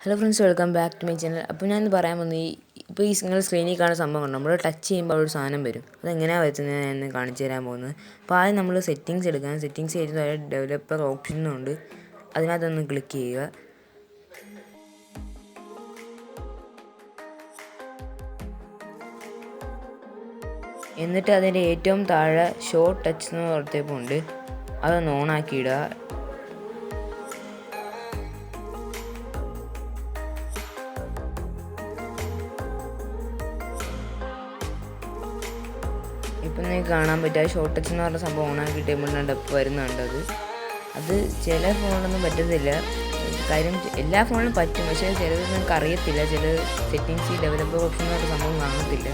Hello friends, welcome back to my channel. അപ്പോൾ ഞാൻ പറയാൻ വന്നു ഇപ്പോൾ ഈ നിങ്ങൾ സ്ക്രീനിൽ കാണുന്ന സംഭവം കണ്ടു. നമ്മൾ ടച്ച് ചെയ്യുമ്പോൾ ഒരു സാധനം വരും. അതെങ്ങനെയാണ് വരുന്നത് ഞാൻ കാണിച്ചു തരാൻ പോകുന്നത്. അപ്പോൾ ആദ്യം നമ്മൾ സെറ്റിങ്സ് എടുക്കാം. സെറ്റിങ്സ് ചെയ്ത് ഡെവലപ്പർ ഓപ്ഷനുണ്ട്, അതിനകത്തൊന്ന് ക്ലിക്ക് ചെയ്യുക. എന്നിട്ട് അതിൻ്റെ ഏറ്റവും താഴെ ഷോ ടച്ച് എന്ന് പറഞ്ഞിട്ടുണ്ട്, അതൊന്ന് ഓണാക്കിയിടുക. ഇപ്പം നിങ്ങൾക്ക് കാണാൻ പറ്റുക ഷോർട്ട് ടച്ച് എന്ന് പറഞ്ഞ സംഭവം ഓണാക്കി കഴിയുമ്പോഴാണ് ഡെപ്പ് വരുന്നുണ്ട്. അത് ചില ഫോണിലൊന്നും പറ്റത്തില്ല. കാര്യം എല്ലാ ഫോണിലും പറ്റും, പക്ഷേ ചിലത് നിങ്ങൾക്ക് അറിയത്തില്ല. ചില സെറ്റിങ്സ് ഡെവലപ്പർ ഓപ്ഷൻ എന്ന് പറഞ്ഞ സംഭവം കാണത്തില്ല.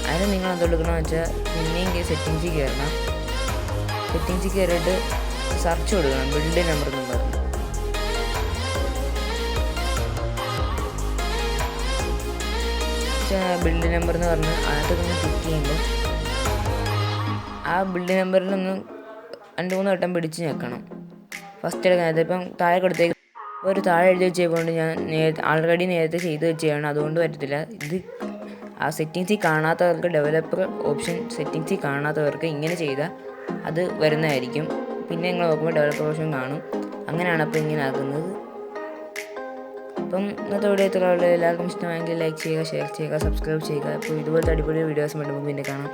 അതിന് നിങ്ങൾ എന്തെടുക്കണമെന്ന് വെച്ചാൽ പിന്നെയും സെറ്റിങ്സിൽ കയറണം. സെറ്റിങ്സിൽ കയറിയിട്ട് സെർച്ച് കൊടുക്കണം, ബിൽഡ് നമ്പർ എന്നും പറഞ്ഞു. ബിൽഡ് നമ്പർ എന്ന് പറഞ്ഞ് അതിനകത്തൊന്ന് ക്ലിക്ക് ചെയ്യുമ്പോൾ ആ ബിൽഡ് നമ്പറിലൊന്ന് 2-3 വട്ടം പിടിച്ച് ഞെക്കണം. ഫസ്റ്റ് എടുക്കുന്നത് ഇപ്പം താഴെ കൊടുത്തേക്ക് ഒരു താഴെ എഴുതി വെച്ചതുകൊണ്ട് ഞാൻ ആൾറെഡി നേരത്തെ ചെയ്ത് വെച്ചാണ്, അതുകൊണ്ട് പറ്റത്തില്ല. ഇത് ആ സെറ്റിങ്സിൽ കാണാത്തവർക്ക്, ഡെവലപ്പർ ഓപ്ഷൻ സെറ്റിങ്സിൽ കാണാത്തവർക്ക് ഇങ്ങനെ ചെയ്താൽ അത് വരുന്നതായിരിക്കും. പിന്നെ നിങ്ങൾ നോക്കുമ്പോൾ ഡെവലപ്പർ ഓപ്ഷൻ കാണും. അങ്ങനെയാണ് അപ്പോൾ ഇങ്ങനെ ആക്കുന്നത്. അപ്പം ഇന്നത്തെ വീഡിയോ ഇത്രയുള്ള എല്ലാവർക്കും ഇഷ്ടമായെങ്കിൽ ലൈക്ക് ചെയ്യുക, ഷെയർ ചെയ്യുക, സബ്സ്ക്രൈബ് ചെയ്യുക. അപ്പോൾ ഇതുപോലത്തെ അടിപൊളി വീഡിയോസ് വേണ്ടി നമുക്ക് പിന്നെ കാണാം.